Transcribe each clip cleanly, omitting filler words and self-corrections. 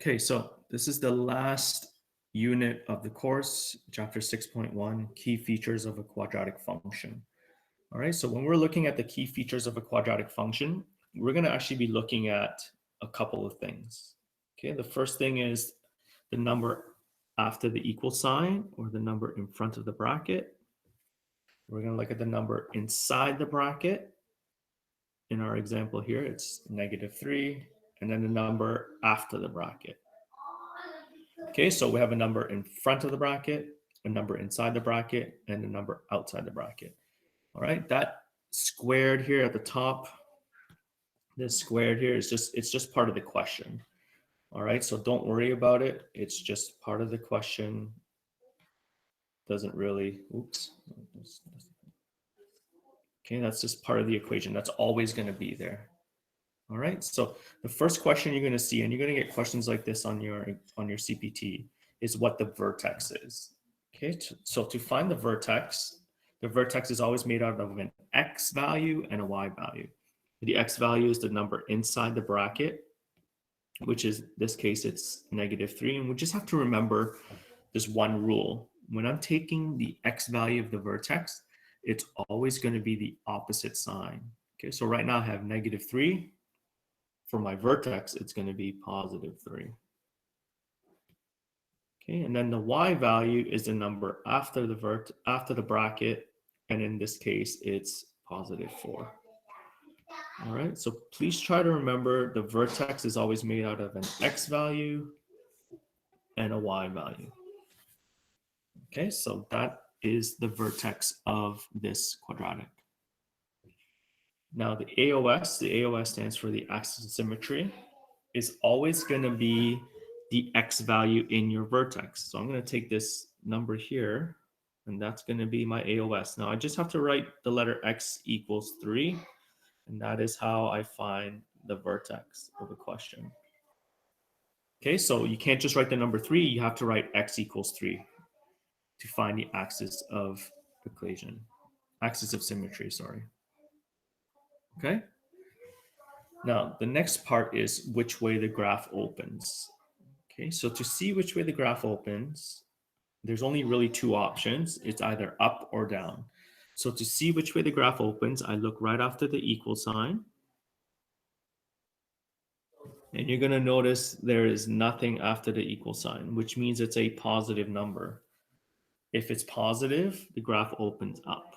Okay, so this is the last unit of the course, chapter 6.1, key features of a quadratic function. All right, so when we're looking at the key features of a quadratic function, we're going to actually be looking at a couple of things. Okay, the first thing is the number after the equal sign or the number in front of the bracket. We're going to look at the number inside the bracket. In our example here, it's -3, and then the number after the bracket. Okay, so we have a number in front of the bracket, a number inside the bracket, and a number outside the bracket. All right, that squared here at the top, this squared here is just part of the question. All right, so don't worry about it. It's just part of the question. Doesn't really, oops. Okay, that's just part of the equation. That's always going to be there. All right, so the first question you're going to see, and you're going to get questions like this on your CPT, is what the vertex is. Okay, so to find the vertex is always made out of an x value and a y value. The x value is the number inside the bracket, which is, in this case, it's -3. And we just have to remember this one rule. When I'm taking the x value of the vertex, it's always going to be the opposite sign. Okay, so right now I have -3. For my vertex, it's going to be +3. Okay, and then the y value is the number after the bracket, and in this case, it's +4. All right, so please try to remember the vertex is always made out of an x value and a y value. Okay, so that is the vertex of this quadratic. Now the AOS stands for the axis of symmetry, is always going to be the x value in your vertex. So I'm going to take this number here, and that's going to be my AOS. Now I just have to write the letter x equals 3, and that is how I find the vertex of the question. Okay, so you can't just write the number 3, you have to write x equals 3 to find the axis of equation, axis of symmetry, sorry. Okay. Now, the next part is which way the graph opens. Okay, so to see which way the graph opens, there's only really two options. It's either up or down. So to see which way the graph opens, I look right after the equal sign. And you're going to notice there is nothing after the equal sign, which means it's a positive number. If it's positive, the graph opens up.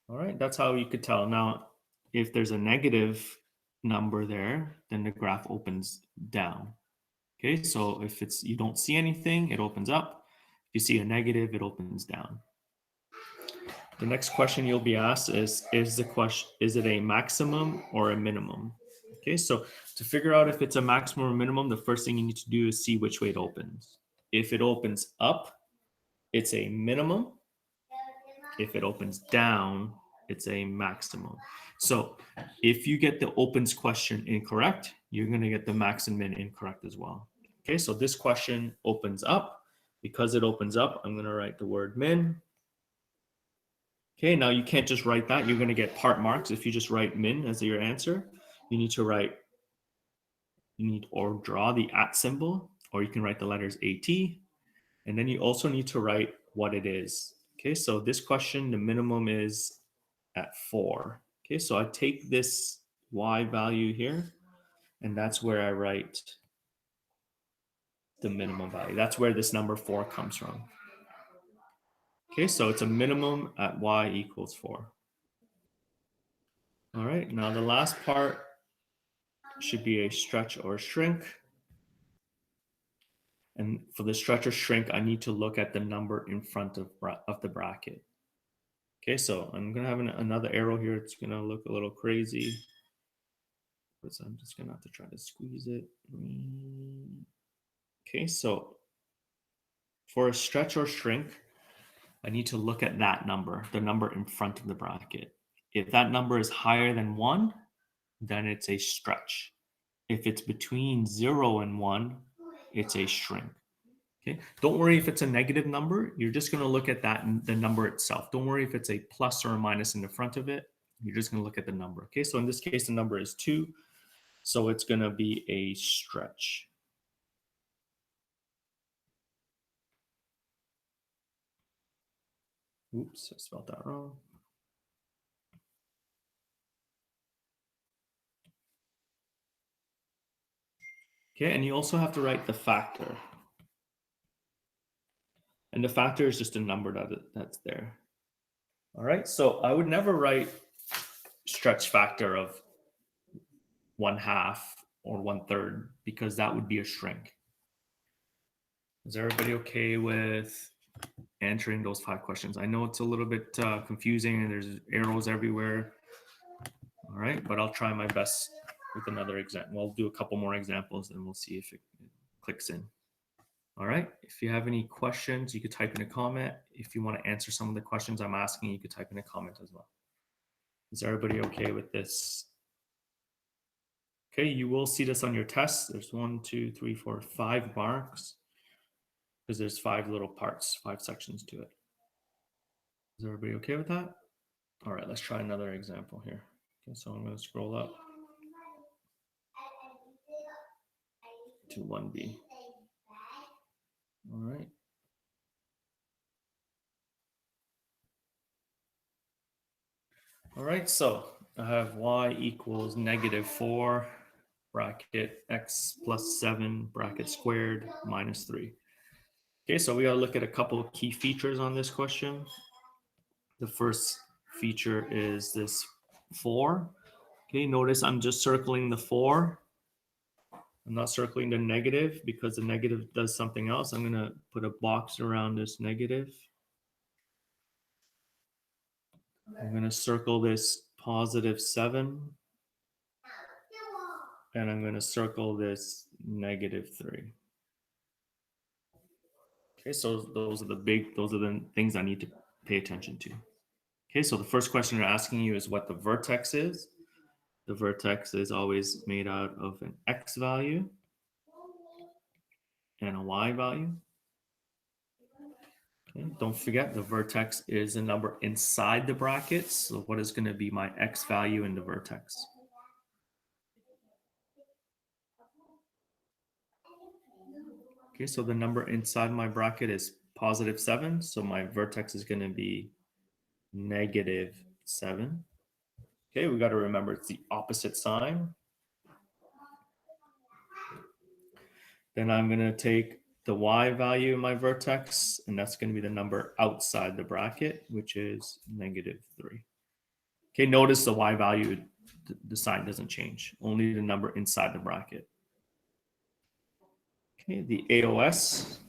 All right, that's how you could tell. Now, if there's a negative number there, then the graph opens down. Okay, so if you don't see anything, it opens up. If you see a negative, it opens down. The next question you'll be asked is it a maximum or a minimum? Okay, so to figure out if it's a maximum or minimum, the first thing you need to do is see which way it opens. If it opens up, it's a minimum. If it opens down, it's a maximum. So if you get the opens question incorrect, you're going to get the max and min incorrect as well. Okay, so this question opens up. Because it opens up, I'm going to write the word min. Okay, now you can't just write that. You're going to get part marks if you just write min as your answer. You need or draw the at symbol, or you can write the letters AT. And then you also need to write what it is. Okay, so this question, the minimum is at 4. Okay, so I take this y value here, and that's where I write the minimum value. That's where this number 4 comes from. Okay, so it's a minimum at y equals 4. All right, now the last part should be a stretch or shrink. And for the stretch or shrink, I need to look at the number in front of the bracket. Okay, so I'm going to have another arrow here. It's going to look a little crazy. So I'm just going to have to try to squeeze it. Okay, so for a stretch or shrink, I need to look at that number, the number in front of the bracket. If that number is higher than 1, then it's a stretch. If it's between 0 and 1, it's a shrink. Okay, don't worry if it's a negative number. You're just going to look at the number itself. Don't worry if it's a plus or a minus in the front of it. You're just going to look at the number. Okay, so in this case, the number is 2. So it's going to be a stretch. Oops, I spelled that wrong. Okay, and you also have to write the factor. And the factor is just a number that's there. All right, so I would never write stretch factor of 1/2 or 1/3 because that would be a shrink. Is everybody okay with answering those 5 questions? I know it's a little bit confusing and there's arrows everywhere. All right, but I'll try my best with another example. We'll do a couple more examples and we'll see if it clicks in. All right, if you have any questions, you could type in a comment. If you want to answer some of the questions I'm asking, you could type in a comment as well. Is everybody okay with this? Okay, you will see this on your test. There's 1, 2, 3, 4, 5 marks because there's 5 little parts, 5 sections to it. Is everybody okay with that? All right, let's try another example here. Okay, so I'm going to scroll up to 1B. All right. All right, so I have y equals -4 bracket x plus 7 bracket squared minus 3. Okay, so we got to look at a couple of key features on this question. The first feature is this 4. Okay, notice I'm just circling the 4. I'm not circling the negative because the negative does something else. I'm going to put a box around this negative. I'm going to circle this +7. And I'm going to circle this -3. Okay, so those are the things I need to pay attention to. Okay, so the first question they're asking you is what the vertex is. The vertex is always made out of an x value and a y value. Okay, don't forget the vertex is a number inside the brackets. So what is going to be my x value in the vertex? Okay, so the number inside my bracket is +7. So my vertex is going to be -7. Okay, we got to remember it's the opposite sign. Then I'm going to take the y value in my vertex, and that's going to be the number outside the bracket, which is -3. Okay, notice the y value, the sign doesn't change, only the number inside the bracket. Okay, the AOS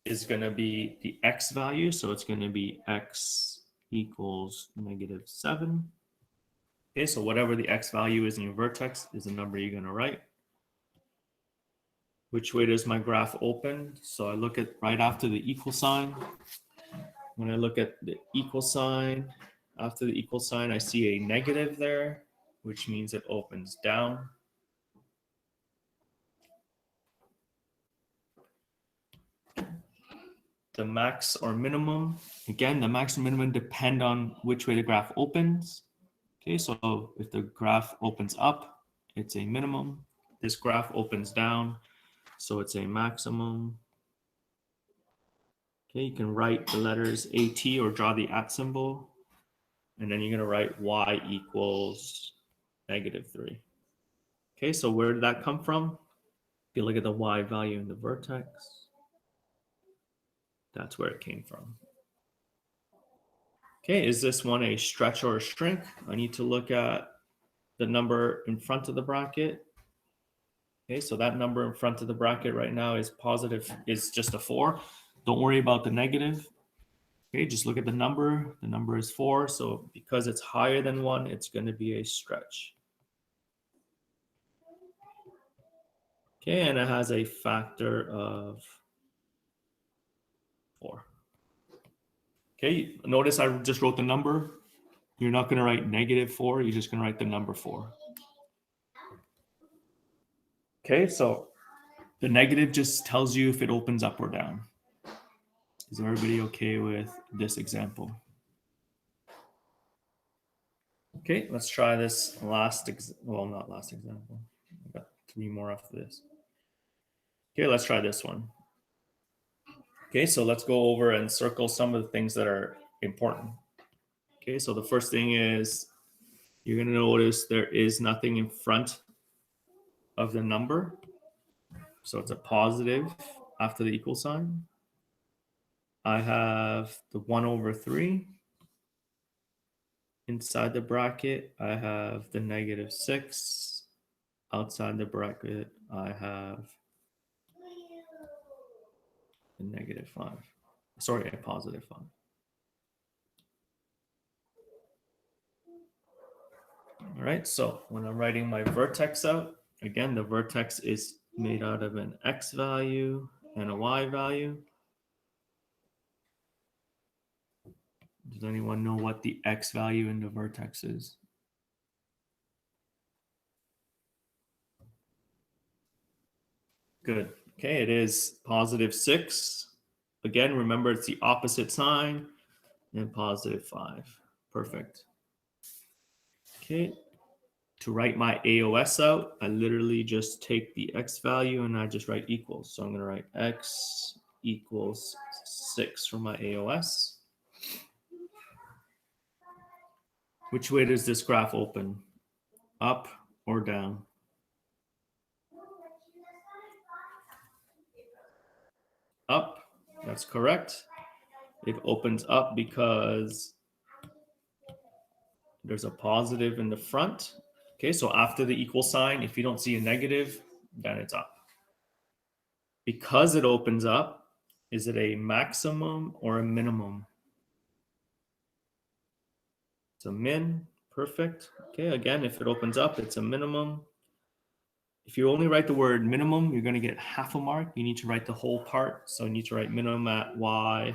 is going to be the x value, so it's going to be x equals -7. Okay, so whatever the x value is in your vertex is the number you're going to write. Which way does my graph open? So I look at right after the equal sign. When I look at the equal sign, after the equal sign, I see a negative there, which means it opens down. The max or minimum, again, the max and minimum depend on which way the graph opens. Okay, so if the graph opens up, it's a minimum. This graph opens down, so it's a maximum. Okay, you can write the letters AT or draw the at symbol. And then you're going to write y equals -3. Okay, so where did that come from? If you look at the y value in the vertex, that's where it came from. Okay, is this one a stretch or a shrink? I need to look at the number in front of the bracket. Okay, so that number in front of the bracket right now is just a 4. Don't worry about the negative. Okay, just look at the number. The number is 4, so because it's higher than 1, it's going to be a stretch. Okay, and it has a factor of 4. Okay, notice I just wrote the number. You're not going to write -4, you're just going to write the number 4. Okay, so the negative just tells you if it opens up or down. Is everybody okay with this example? Okay, let's try this not last example. I 3 more after this. Okay, let's try this one. Okay, so let's go over and circle some of the things that are important. Okay, so the first thing is you're going to notice there is nothing in front of the number. So it's a positive after the equal sign. I have the 1/3. Inside the bracket, I have the -6. Outside the bracket, I have the -5. Sorry, a +5. All right, so when I'm writing my vertex out, again, the vertex is made out of an x value and a y value. Does anyone know what the x value in the vertex is? Good. Okay, it is +6. Again, remember it's the opposite sign, and +5. Perfect. Okay, to write my AOS out, I literally just take the x value and I just write equals. So I'm going to write x equals 6 for my AOS. Which way does this graph open? Up or down? Up. That's correct. It opens up because there's a positive in the front. Okay, so after the equal sign, if you don't see a negative, then it's up. Because it opens up, is it a maximum or a minimum? It's a min. Perfect. Okay, again, if it opens up, it's a minimum. If you only write the word minimum, you're going to get half a mark. You need to write the whole part. So you need to write minimum at y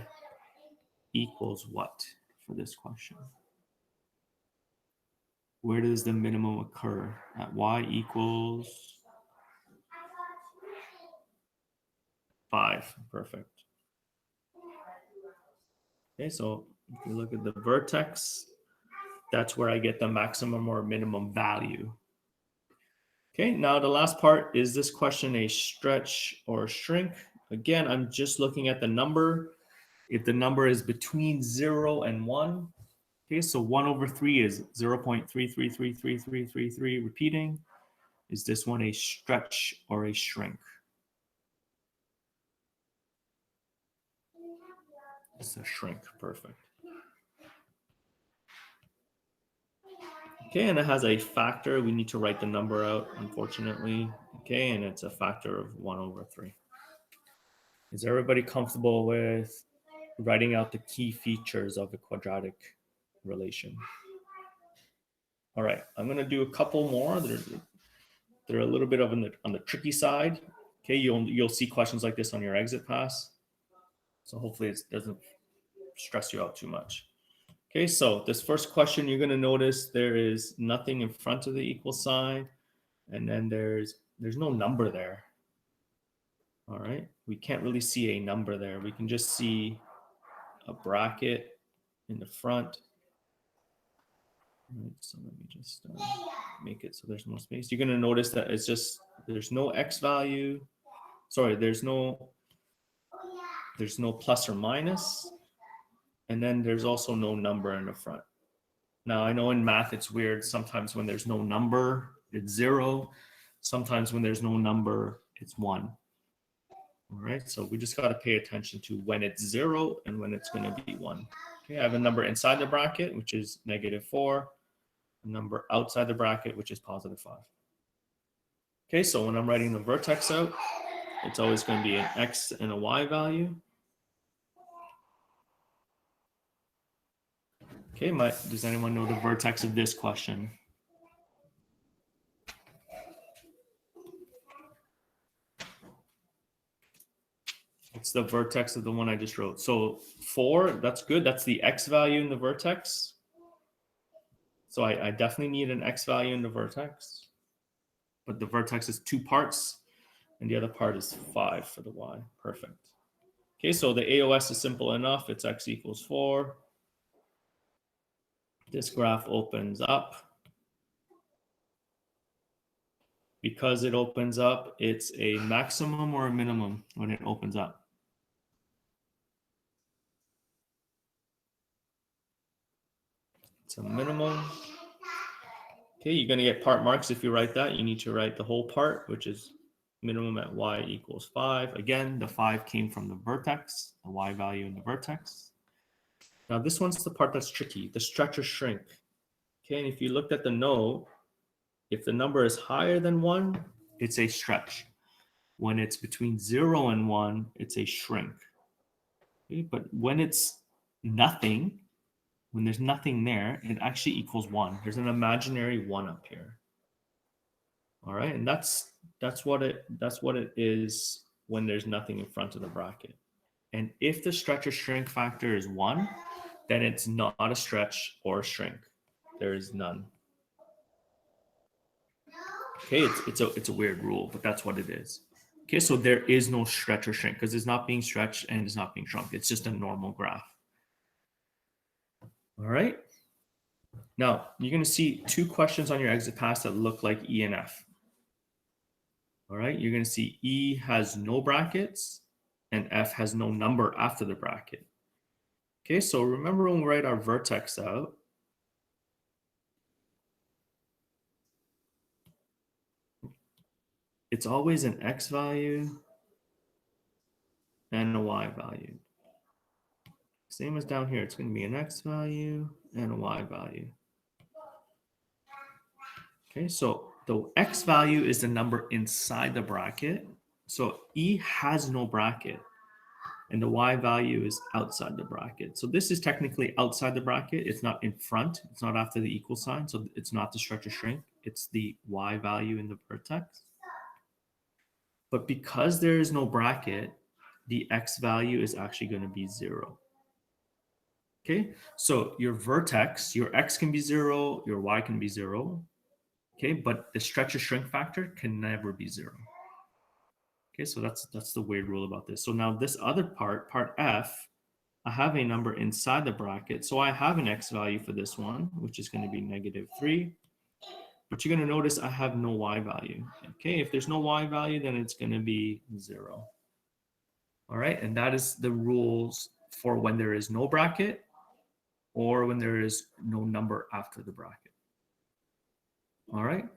equals what for this question? Where does the minimum occur? At y equals 5. Perfect. Okay, so if you look at the vertex, that's where I get the maximum or minimum value. Okay, now the last part, is this question a stretch or a shrink? Again, I'm just looking at the number. If the number is between 0 and 1, okay, so 1/3 is 0.333333 repeating. Is this one a stretch or a shrink? It's a shrink. Perfect. Okay, and it has a factor. We need to write the number out, unfortunately. Okay, and it's a factor of 1/3. Is everybody comfortable with writing out the key features of a quadratic relation? All right, I'm going to do a couple more. They're a little bit of on the tricky side. Okay, you'll see questions like this on your exit pass. So hopefully it doesn't stress you out too much. Okay, so this first question, you're going to notice there is nothing in front of the equal sign, and then there's no number there. All right, we can't really see a number there. We can just see a bracket in the front. All right, so let me just make it so there's more space. You're going to notice that it's just there's no x value. Sorry, there's no plus or minus, and then there's also no number in the front. Now I know in math it's weird. Sometimes when there's no number, it's 0. Sometimes when there's no number, it's 1. All right, so we just got to pay attention to when it's 0 and when it's going to be 1. Okay, I have a number inside the bracket, which is -4. A number outside the bracket, which is +5. Okay, so when I'm writing the vertex out, it's always going to be an x and a y value. Okay, does anyone know the vertex of this question? It's the vertex of the one I just wrote. So 4, that's good. That's the x value in the vertex. So I definitely need an x value in the vertex. But the vertex is 2 parts, and the other part is 5 for the y. Perfect. Okay, so the AOS is simple enough. It's x equals 4. This graph opens up. because it opens up, it's a maximum or a minimum when it opens up? It's a minimum. Okay, you're going to get part marks if you write that. You need to write the whole part, which is minimum at y equals 5. Again, the 5 came from the vertex, the y value in the vertex. Now, this one's the part that's tricky, the stretch or shrink. Okay, and if you looked at the note, if the number is higher than 1, it's a stretch. When it's between 0 and 1, it's a shrink. Okay, but when it's nothing, when there's nothing there, it actually equals 1. There's an imaginary 1 up here. All right, and that's what it is when there's nothing in front of the bracket. And if the stretch or shrink factor is 1, then it's not a stretch or a shrink. There is none. Okay, it's a weird rule, but that's what it is. Okay, so there is no stretch or shrink because it's not being stretched and it's not being shrunk. It's just a normal graph. All right. Now, you're going to see 2 questions on your exit pass that look like E and F. All right, you're going to see E has no brackets and F has no number after the bracket. Okay, so remember when we write our vertex out, it's always an X value and a Y value. Same as down here, it's going to be an X value and a Y value. Okay, so the X value is the number inside the bracket. So E has no bracket and the Y value is outside the bracket. So this is technically outside the bracket. It's not in front. It's not after the equal sign. So it's not the stretch or shrink. It's the Y value in the vertex. But because there is no bracket, the X value is actually going to be 0. Okay, so your vertex, your X can be 0, your Y can be 0. Okay, but the stretch or shrink factor can never be 0. Okay, so that's the weird rule about this. So now this other part F, I have a number inside the bracket. So I have an X value for this one, which is going to be -3. But you're going to notice I have no Y value. Okay, if there's no Y value, then it's going to be 0. All right, and that is the rules for when there is no bracket or when there is no number after the bracket. All right.